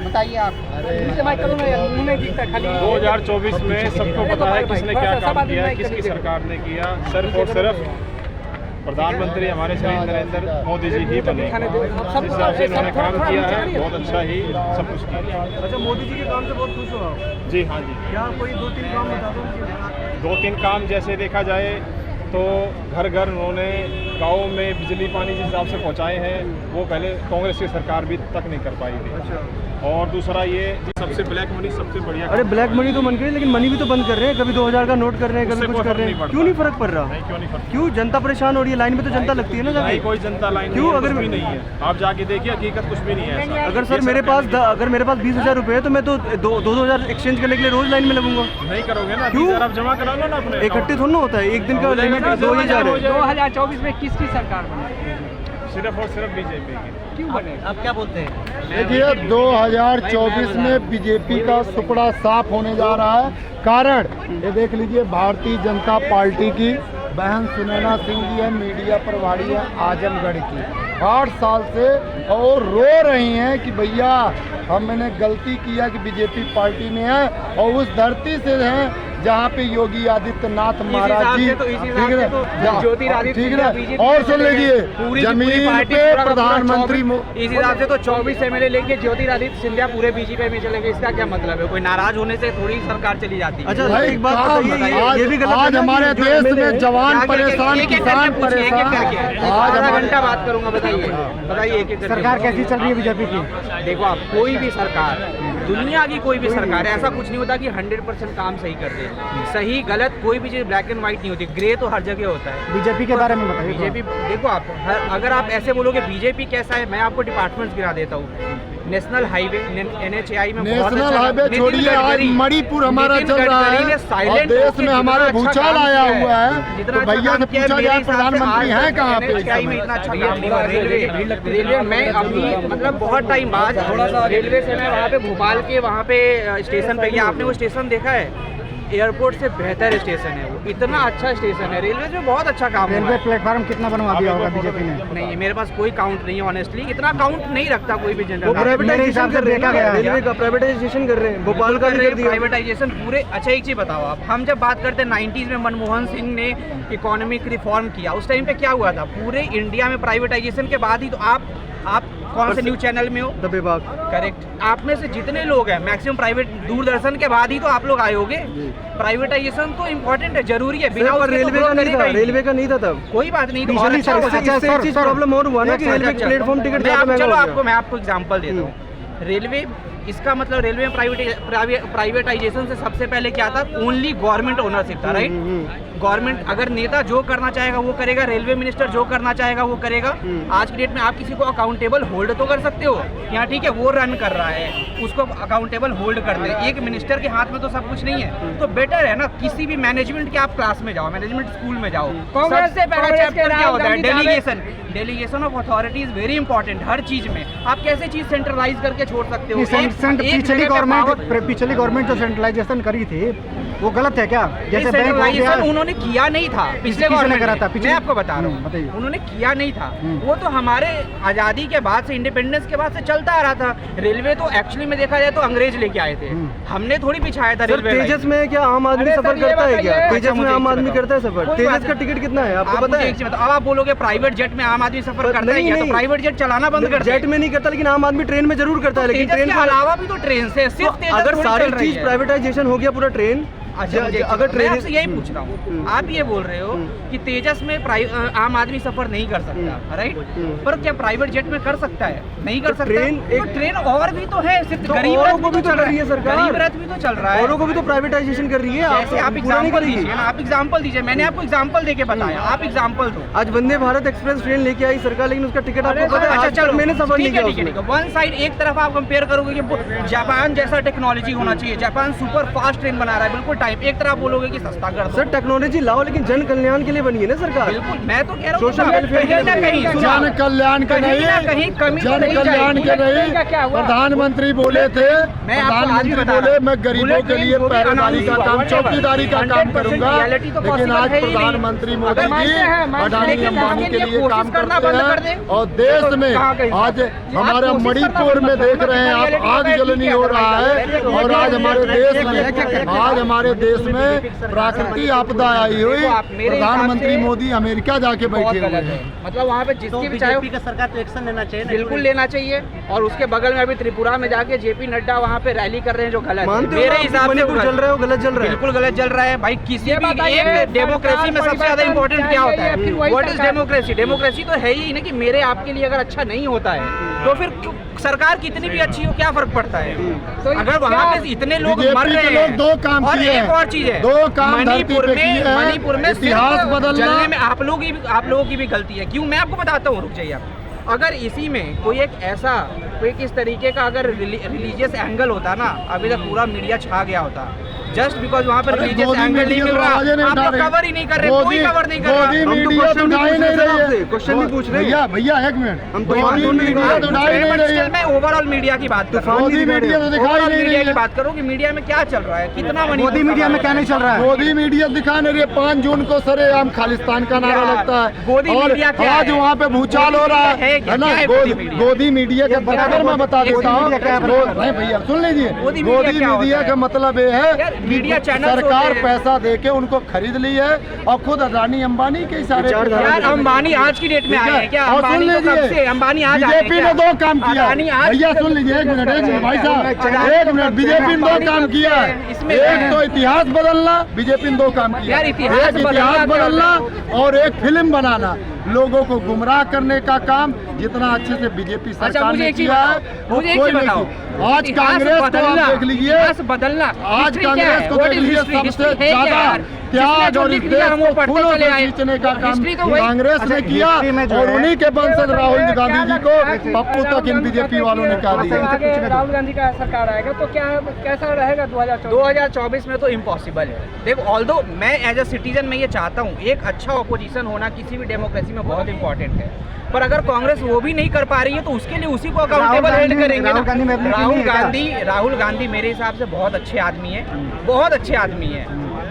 बताइए आप। 2024 में सबको पता है किसने क्या काम किया है, किसकी सरकार ने किया। सिर्फ और सिर्फ प्रधानमंत्री हमारे श्री नरेंद्र मोदी जी ही बने। जिस हिसाब से इन्होंने काम किया है बहुत अच्छा ही सब कुछ किया। अच्छा, मोदी जी के काम से बहुत खुश हो आप? जी हाँ जी। क्या कोई 2-3 काम बता दो? 2-3 काम जैसे देखा जाए तो घर घर उन्होंने गाँव में बिजली पानी जिस हिसाब से पहुँचाए हैं वो पहले कांग्रेस की सरकार भी तक नहीं कर पाई थी। अच्छा। और दूसरा ये सबसे ब्लैक मनी सबसे बढ़िया। अरे ब्लैक मनी तो बंद करिए, लेकिन मनी भी तो बंद कर रहे हैं। कभी 2000 का नोट कर रहे हैं, कभी कुछ कर रहे हैं। क्यों नहीं फर्क पड़ रहा? नहीं, क्यों नहीं फर्क? क्यों जनता परेशान हो रही है? लाइन में तो जनता लगती है ना नहीं, जाके। कोई जनता लाइन क्यों? अगर भी नहीं है, आप जाके देखिए हकीकत कुछ भी नहीं है ऐसा। अगर सर मेरे पास 20,000 रुपए है तो मैं तो 2,000 एक्सचेंज करने के लिए रोज लाइन में लगूंगा। नहीं करोगे ना, क्यों? 20,000 आप जमा करा लो ना अपने। इकट्ठे थोड़ा ना होता है, एक दिन का लिमिट 2,000 है। 2024 में किसकी सरकार बनी? सिर्फ और सिर्फ बीजेपी की। क्यों बने? आप क्या बोलते हैं? देखिए 2024 में बीजेपी का सुपड़ा साफ होने जा रहा है। कारण ये देख लीजिए, भारतीय जनता पार्टी की बहन सुनैना सिंह जी है, मीडिया प्रभारी है आजमगढ़ की, 8 साल से, और रो रही हैं कि भैया हमने गलती किया कि बीजेपी पार्टी में है, और उस धरती से हैं जहाँ पे योगी आदित्यनाथ महाराज जी, ठीक है, ठीक है। और सुन लीजिए, जमीन पे प्रधानमंत्री इस हिसाब से तो 24 एमएलए लेके ज्योतिरादित्य सिंधिया पूरे बीजेपी में चले गए। इसका क्या मतलब है? कोई नाराज होने से थोड़ी सरकार चली जाती है? अच्छा एक बात बताइए, ये भी गलत आज हमारे देश में जवान परेशान, किसान परेशान। आज आधा घंटा बात करूंगा। बताइए एक एक सरकार कैसी चल रही है बीजेपी की? देखो आप, कोई भी सरकार, दुनिया की कोई भी सरकार, ऐसा कुछ नहीं होता कि 100% काम सही कर दे। सही गलत कोई भी चीज़ ब्लैक एंड व्हाइट नहीं होती, ग्रे तो हर जगह होता है। बीजेपी के बारे में बताइए। बीजेपी देखो आप, अगर आप ऐसे बोलोगे बीजेपी कैसा है, मैं आपको डिपार्टमेंट्स गिरा देता हूँ। नेशनल हाईवे NHAI में नेशनल हाईवे छोड़िए, आज मणिपुर हमारा चल रहा है और देश में हमारे भूचाल आया हुआ है, तो भैया से पूछा जाए प्रधानमंत्री हैं कहाँ पे? इतना अच्छा काम नहीं हुआ। रेलवे में अभी मतलब बहुत टाइम बाद रेलवे से मैं वहाँ पे भोपाल के वहाँ पे स्टेशन पे गया। आपने वो स्टेशन देखा है? एयरपोर्ट से बेहतर स्टेशन है वो, इतना अच्छा स्टेशन है। रेलवे में बहुत अच्छा काम हुआ है। रेलवे प्लेटफार्म कितना बनवा दिया होगा बीजेपी ने? नहीं, मेरे पास कोई काउंट नहीं है ऑनेस्टली, इतना काउंट नहीं रखता कोई भी जनरल। प्राइवेटाइजेशन कर देखा गया, रेलवे का प्राइवेटाइजेशन कर रहे हैं, भोपाल का कर दिया प्राइवेटाइजेशन पूरे। अच्छा एक चीज बताओ आप, हम जब बात करते हैं 90s में मनमोहन सिंह ने इकोनॉमिक रिफॉर्म किया, उस टाइम पे क्या हुआ था? पूरे इंडिया में प्राइवेटाइजेशन के बाद ही तो आप कौन से न्यूज चैनल में हो? द विभाग। करेक्ट। आप में से जितने लोग हैं मैक्सिमम प्राइवेट, दूरदर्शन के बाद ही तो आप लोग आए होगे। प्राइवेटाइजेशन तो इम्पोर्टेंट है, जरूरी है। बिना रेलवे का नहीं था, रेलवे का नहीं था तब। कोई बात नहीं, प्रॉब्लम और हुआ ना कि रेलवे प्लेटफॉर्म टिकट। चलो मैं आपको एग्जांपल देता हूँ। रेलवे, इसका मतलब रेलवे में प्राइवेटाइजेशन से सबसे पहले क्या था? ओनली गवर्नमेंट ओनरशिप था, राइट? गवर्नमेंट, अगर नेता जो करना चाहेगा वो करेगा, रेलवे मिनिस्टर जो करना चाहेगा वो करेगा। आज की डेट में आप किसी को अकाउंटेबल होल्ड तो कर सकते हो, यहाँ ठीक है वो रन कर रहा है, उसको अकाउंटेबल होल्ड कर दे। एक मिनिस्टर के हाथ में तो सब कुछ नहीं है, तो बेटर है ना किसी भी मैनेजमेंट के आप क्लास में जाओ, मैनेजमेंट स्कूल में जाओ। सबसे पहला चैप्टर क्या होता है? Delegation of authority is very important. हर चीज में आप कैसे चीज सेंट्रलाइज करके छोड़ सकते हो? पिछली गवर्नमेंट जो सेंट्रलाइजेशन करी थी वो गलत है क्या? जैसे सेंट्रलाइजेशन उन्होंने किया नहीं था, पिछले गवर्नमेंट करा था। मैं आपको बता रहा हूँ, उन्होंने किया नहीं था। वो तो हमारे आज़ादी के बाद से, इंडिपेंडेंस के बाद से चलता आ रहा था। रेलवे तो एक्चुअली में देखा जाए तो अंग्रेज लेके आए थे, हमने थोड़ी बिछाया था रेलवे। तेजस में क्या आम आदमी सफर करता है क्या? तेजस में आम आदमी करता है सफर? तेजस का टिकट कितना है आपको पता है? अब आप बोलोगे प्राइवेट जेट में आम आदमी सफर करता है क्या? तो प्राइवेट जेट चलाना बंद कर। जेट में नहीं करता, लेकिन आम आदमी ट्रेन में जरूर करता है। लेकिन ट्रेन के अलावा भी तो ट्रेन से सिर्फ अगर सारी चीज प्राइवेटाइजेशन हो गया पूरा ट्रेन। अच्छा, अगर ट्रेन, आपसे यही पूछ रहा हूँ, आप ये बोल रहे हो कि तेजस में आम आदमी सफर नहीं कर सकता, राइट? पर क्या प्राइवेट जेट में कर सकता है? नहीं कर सकता। ट्रेन और भी तो है, सिर्फ गरीब रथ भी तो चल रही है सरकार, गरीब रथ भी तो चल रहा है, औरों को भी तो प्राइवेटाइजेशन कर रही है। जैसे आप एग्जाम्पल दीजिए ना, आप एग्जाम्पल दीजिए। मैंने आपको एग्जाम्पल देके बताया, आप एग्जाम्पल दो। आज वंदे भारत एक्सप्रेस ट्रेन लेके आई सरकार, लेकिन उसका टिकट आपको पता है? अच्छा चलो, मैंने सफर नहीं किया। वन साइड एक तरफ आप कंपेयर करोगे कि जापान जैसा टेक्नोलॉजी होना चाहिए, जापान सुपर फास्ट ट्रेन बना रहा है, बिल्कुल टाइम, एक तरफ बोलोगे कि सस्ता कर दो। सर टेक्नोलॉजी लाओ लेकिन जन कल्याण के लिए बनी है ना सरकार। बिल्कुल, मैं तो कह रहा हूँ सोशल वेलफेयर कहीं ना कहीं जन कल्याण के कहीं ना कहीं नहीं, कमी तो जन नहीं कल्याण जाएगी। के नहीं। क्या हुआ? प्रधानमंत्री बोले थे, मैं आपको आज भी प्रधानमंत्री बता बोले रहा हूं। मैं गरीबों बुलेट के ट्रेन लिए जो भी पहरेदारी का announce काम, हुआ, चौकीदारी का काम 100% करूंगा, reality तो लेकिन possible आज है ही नहीं। प्रधानमंत्री मोदी अगर जी अडानी लेकिन अंबानी उसके के लिए लिए काम कोशिश करना करते बंद कर हैं दें। और देश में कहाँ गई? आज हमारे कोशिश मणिपुर करना में बंद देख कर रहे हैं दें। आप, आग जलनी हो रहा है। और आज हमारे देश में, आज हमारे देश में प्राकृतिक आपदा आई हुई, प्रधानमंत्री मोदी अमेरिका जाके बहुत बैठे हुए गलत है। हैं। मतलब वहाँ पे जिसकी भी चाहे का सरकार तो एक्शन लेना चाहिए ना। बिल्कुल लेना चाहिए। और उसके बगल में अभी त्रिपुरा में जाके जेपी नड्डा वहाँ पे रैली कर रहे हैं जो गलत है। मानते हो मेरे आप हिसाब से मणिपुर चल रहा है वो गलत चल रहा है। बिल्कुल गलत चल रहा है भाई। किसी भी एक डेमोक्रेसी में सबसे ज्यादा इंपॉर्टेंट क्या होता है? What is democracy? डेमोक्रेसी तो है ही ना कि मेरे आपके लिए अगर अच्छा नहीं होता है तो फिर सरकार कितनी भी अच्छी हो क्या फर्क पड़ता है? अगर वहाँ पे इतने लोग बीजेपी मर के रहे लोग हैं। दो काम और किए एक हैं। और चीज है, दो काम धरती मणिपुर पे किए हैं। मणिपुर में इतिहास सिर्फ बदलना। जलने में आप लोगों की भी गलती है। क्यों? मैं आपको बताता हूँ, रुक जाइए आप। अगर इसी में कोई एक ऐसा कोई किस तरीके का अगर रिलीजियस एंगल होता ना, अभी तक पूरा मीडिया छा गया होता। जस्ट बिकॉज वहाँ पर रिलीजियस एंगल नहीं मिल रहा, आप लोग कवर ही नहीं कर रहे, कोई कवर नहीं कर रहा। मोदी हम तो मीडिया तो क्वेश्चन भी उठा ही पूछ नहीं रहे रही हैं आपसे, है। क्वेश्चन भी पूछ रहे हैं। भैया भैया एक मिनट, हम तो मोदी कानून नहीं मीडिया तो उठा ही नहीं रही है। मैं ओवरऑल मीडिया की बात कर रहा हूँ। मोदी मीडिया तो दिखाई नहीं रही मीडिया की है। बात करो कि मीडिया में क्या चल रहा है, कितना मोदी मीडिया में क्या नहीं चल रहा है? मोदी मीडिया दिखा नहीं रही है। 5 जून को सरेआम खालिस्तान का नारा यार, लगता है। मोदी और मीडिया क्या आज है? वहाँ पे भूचाल हो रहा मोदी मीडिया है ना। क्या है मोदी मीडिया? मोदी मीडिया के बराबर मैं बता देता हूँ। मीडिया क्या है? नहीं भैया सुन लीजिए, मोदी मोदी मीडिया क्या होता मीडिया है? का मतलब ये है यार, कि मीडिया चैनल्स सरकार होते हैं। पैसा देके उनको खरीद ली है और खुद अडानी अंबानी के इशारे पे- यार अंबानी आज की डेट में आए हैं क्या? और सुन अंबानी तो कब लीजिए, से? अंबानी आज आए हैं बीजेपी क्या? ने 2 काम किया। अडानी आज भैया सुन लीजिए, एक मिनट भाई साहब, एक मिनट। बीजेपी ने 2 काम किया है। इसमें एक तो इतिहास बदलना, बीजेपी ने 2 काम किया। यार, इतिहास एक इतिहास बदलना क्या बदलना और एक फिल्म बनाना, लोगों को गुमराह करने का काम जितना अच्छे से बीजेपी अच्छा, सरकार मुझे ने एक चीज किया है बताओ, वो मुझे एक कोई चीज नहीं बताओ। किया। आज इतिहास कांग्रेस को बदलना, आप देख लीजिए, इतिहास बदलना, आज हिस्ट्री क्या कांग्रेस है? को What देख is लीजिए, history? सबसे हिस्ट्री है क्या ज्यादा यार? त्याग जिसने और जो इस लिख लिया देश हम वो को पढ़ते फूलों चले से आए। खींचने का काम हिस्ट्री तो वही- कांग्रेस ने किया हिस्ट्री में जो और है- उन्हीं के वंशज राहुल गांधी जी को क्या- पप्पू तक इन बीजेपी वालों ने कहा दिया। आगे राहुल गांधी का सरकार आएगा तो क्या कैसा रहेगा 2024? 2024 में तो इम्पॉसिबल है। देखो, ऑल्दो मैं एज अ सिटीजन मैं ये चाहता हूँ, एक अच्छा ऑपोजिशन होना किसी भी डेमोक्रेसी में बहुत इंपॉर्टेंट है। पर अगर कांग्रेस वो भी नहीं कर पा रही है तो उसके लिए उसी को अकाउंटेबल हेल्ड करेंगे राहुल गांधी में ना। अपनी राहुल feeling है गांधी राहुल गांधी मेरे हिसाब से बहुत अच्छे आदमी है, बहुत अच्छे आदमी है।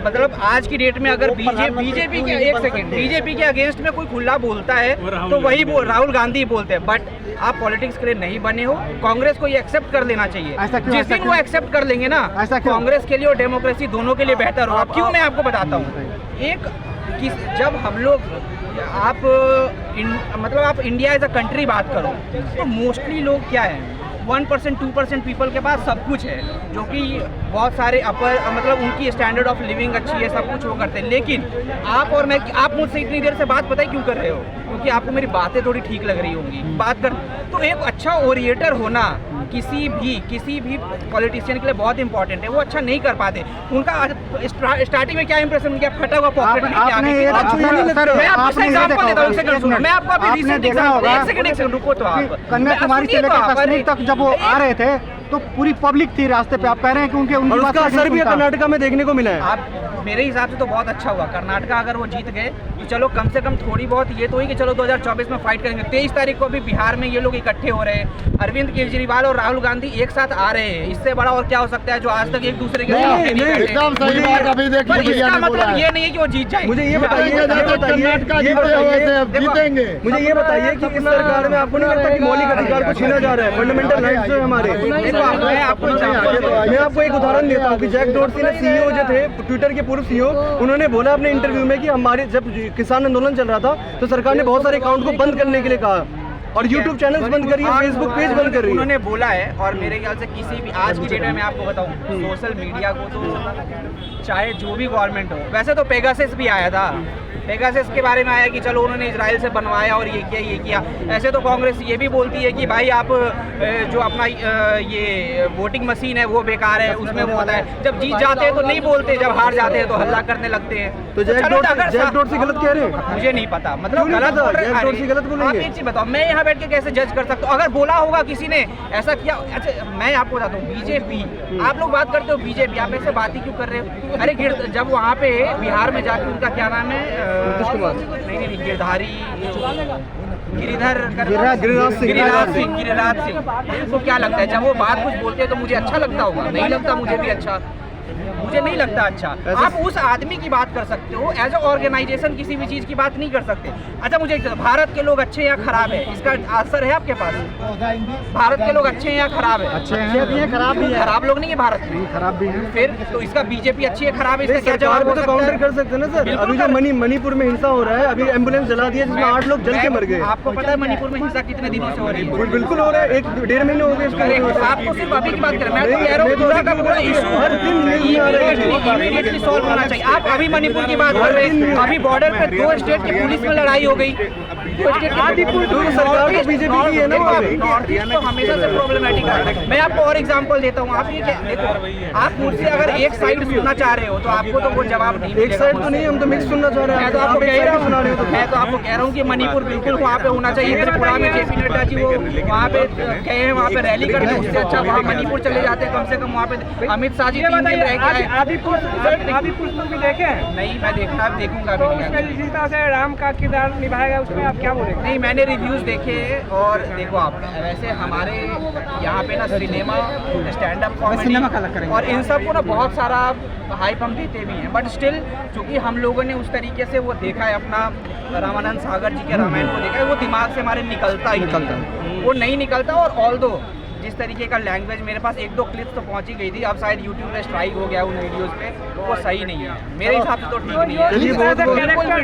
मतलब आज की डेट में अगर बीजेपी के एक सेकंड बीजेपी के अगेंस्ट में कोई खुला बोलता है तो वही राहुल गांधी ही बोलते हैं। बट आप पॉलिटिक्स के लिए नहीं बने हो, कांग्रेस को ये एक्सेप्ट कर लेना चाहिए। ऐसा क्यों? जिस दिन वो एक्सेप्ट कर लेंगे ना, ऐसा क्यों? कांग्रेस के लिए और डेमोक्रेसी दोनों के लिए बेहतर होगा। क्यों? मैं आपको बताता हूँ। जब हम लोग मतलब आप इंडिया एज अ कंट्री बात करो तो मोस्टली लोग क्या है, 1% 2% पीपल के पास सब कुछ है, जो कि बहुत सारे मतलब उनकी स्टैंडर्ड ऑफ लिविंग अच्छी है, सब कुछ वो करते हैं। लेकिन आप मुझसे इतनी देर से बात पता है क्यों कर रहे हो? क्योंकि आपको मेरी बातें थोड़ी ठीक लग रही होंगी बात कर। तो एक अच्छा ओरिएटर होना किसी भी पॉलिटिशियन के लिए बहुत इंपॉर्टेंट है। वो अच्छा नहीं कर पाते। उनका स्टार्टिंग में क्या इंप्रेशन उनका फटा हुआ पॉकेट लेके आपने आगे। ये आपको देखा नहीं लगता? होगा, मैं आपको आपने ये एग्जांपल देखा देता हूँ, होगा, एक सेकंड सुनो। मैं आपको अभी आपने रिसेंट देखा एग्जांपल, होगा एक सेकंड रुको तो आप। कन्याकुमारी से लेकर कश्मीर तक जब वो आ रहे थे तो पूरी पब्लिक थी रास्ते पे। आप कह रहे हैं कि उनकी और बात उसका का असर भी सुनता। कर्नाटका में देखने को मिला है। आप मेरे हिसाब से तो बहुत अच्छा हुआ कर्नाटका अगर वो जीत गए तो चलो कम से कम थोड़ी बहुत ये तो ही कि चलो 2024 में फाइट करेंगे। 23 तारीख को भी बिहार में ये लोग इकट्ठे हो रहे हैं। अरविंद केजरीवाल और राहुल गांधी एक साथ आ रहे हैं। इससे बड़ा और क्या हो सकता है जो आज तक एक दूसरे के साथ नहीं बैठे। एकदम सही बात अभी देखिए पर भैया इसका ने बोला मतलब है। ये नहीं है कि वो जीत जाएंगे। मुझे ये बताइए कर्नाटका जीते हुए थे, अब जीतेंगे। मुझे ये बताइए कि इस सरकार में आपको नहीं लगता कि मौलिक अधिकार को छीना जा रहा है? फंडामेंटल राइट्स जो है हमारे। मैं आपको मैं आपको एक उदाहरण देता हूँ कि जैक डोर्सी ने सीईओ जो थे ट्विटर के पूर्व सीईओ, उन्होंने बोला अपने इंटरव्यू में कि हमारे जब किसान आंदोलन चल रहा था तो सरकार ने बहुत सारे अकाउंट को बंद करने के लिए कहा और यूट्यूब चैनल्स बंद करिए, फेसबुक पेज बंद कर रही है। उन्होंने बोला है। और मेरे ख्याल से किसी भी आज की डेट में मैं आपको बताऊं, सोशल मीडिया को तो चाहे जो भी गवर्नमेंट हो, वैसे तो पेगासस भी आया था। पेगासस के बारे में आया कि चलो उन्होंने इजराइल से बनवाया और ये किया। ऐसे तो कांग्रेस ये भी बोलती है कि भाई आप जो अपना ये वोटिंग मशीन है वो बेकार है, उसमें वो होता है। जब जीत जाते हैं तो नहीं बोलते, जब हार जाते हैं तो हल्ला करने लगते हैं। तो जैक डोर्सी गलत कह रहे हैं? मुझे नहीं पता, मतलब क्यों नहीं गलत पता? बोल रहे हैं। जैक डोर्सी गलत बोलेंगे? आप एक चीज बताओ, मैं यहाँ यहाँ बैठ के कैसे जज कर सकते हो? अगर बोला होगा किसी ने ऐसा किया, अच्छा मैं आपको बताता हूँ, बीजेपी, आप लोग बात करते हो बीजेपी, आप ऐसे बात ही क्यों कर रहे हो? अरे जब वहाँ पे बिहार में जाके उनका क्या नाम है, नहीं गिरधारी, गिरिराज सिंह, उनको क्या लगता है जब वो बात कुछ बोलते हैं तो मुझे अच्छा लगता होगा? नहीं लगता मुझे भी अच्छा, मुझे नहीं लगता अच्छा। आप उस आदमी की बात कर सकते हो, एज अ ऑर्गेनाइजेशन किसी भी चीज की बात नहीं कर सकते। अच्छा मुझे भारत के लोग अच्छे या खराब है, इसका आंसर है आपके पास? भारत के लोग अच्छे हैं या खराब है? अच्छे भी हैं, खराब भी है। खराब लोग नहीं है भारत में, खराब भी है। फिर तो इसका बीजेपी अच्छी है खराब है, इसका क्या सरकार जवाब को हो तो सकता काउंटर है? कर सकते हैं ना सर। अभी जो मणिपुर में हिंसा हो रहा है, अभी एम्बुलेंस जला दिया जिसमें 8 लोग जल के मर गए। आपको पता है मणिपुर में हिंसा कितने दिनों से हो रही है? बिल्कुल हो रहा है, 1-1.5 महीने हो गए इसको। आप तो सिर्फ अभी की बात करें, मैं तो कह रहा हूँ पूरा का पूरा इशू हर दिन न्यूज़ में आ रहा है। इमीडिएटली सॉल्व होना चाहिए। आप अभी मणिपुर की बात कर रहे हैं, अभी बॉर्डर पे 2 स्टेट की पुलिस में लड़ाई हो गई, 2 स्टेट की सरकार तो बीजेपी की है ना वहाँ पे। नॉर्थ ईस्ट तो हमेशा से प्रॉब्लमेटिक है। मैं आपको और एग्जांपल देता हूँ, आप ये देखो, आप मुझसे अगर एक साइड सुनना चाह रहे हो तो आपको तो वो जवाब नहीं एक साइड तो नहीं, हम तो मिक्स सुनना चाह रहे हैं। मैं तो आपको आप एक कह साइड रहा सुना रहे हो तो हूँ, मैं तो आपको कह रहा हूँ कि मणिपुर बिल्कुल वहाँ पे होना चाहिए। त्रिपुरा में जेपी नड्डा जी वो वहाँ पे गए हैं, वहाँ पे रैली कर रहे हैं, उससे अच्छा वहाँ मणिपुर चले जाते हैं, कम से कम वहाँ पे अमित शाह जी 3 दिन रह के आए। आदिपुरुष मूवी देखे हैं? नहीं मैं देखूंगा तो अभी उसमें जिस तरह से राम का किरदार निभाएगा उसमें आप क्या बोलेंगे? नहीं, मैंने रिव्यूज देखे और देखो आप वैसे हमारे यहाँ पे ना सिनेमा, स्टैंड अप कॉमेडी और इन सब को ना बहुत सारा हाइप हम देते भी हैं, बट स्टिल चूंकि हम लोगों ने उस तरीके से वो देखा है, अपना रामानंद सागर जी के रामायण को देखा है, वो दिमाग से हमारे निकलता ही नहीं, वो नहीं निकलता। और ऑल्दो जिस तरीके का लैंग्वेज, मेरे पास 1-2 क्लिप्स तो पहुंची गई थी, अब शायद यूट्यूब पे स्ट्राइक हो गया उन वीडियोस पे, वो सही नहीं है मेरे हिसाब से, तो ठीक नहीं है। जिस तरह से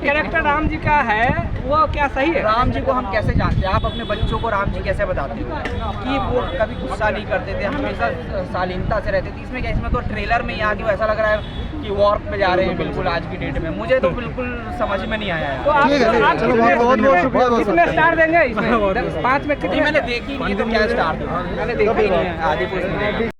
कैरेक्टर राम जी का है वो क्या सही है? राम जी को हम कैसे जानते हैं? आप अपने बच्चों को राम जी कैसे बताते हो कि वो कभी गुस्सा नहीं करते थे, हमेशा शालीनता से रहते थे? इसमें क्या, इसमें तो ट्रेलर में ही आके ऐसा लग रहा है कि वॉर पे जा रहे हैं बिल्कुल आज की डेट में। मुझे तो बिल्कुल समझ में नहीं आया तो आप बहुत शुक्रिया। कितने स्टार देंगे इसमें? 5 में कितने? मैंने देखी नहीं तो क्या स्टार दूं, मैंने देखी नहीं है आदिपुरुष।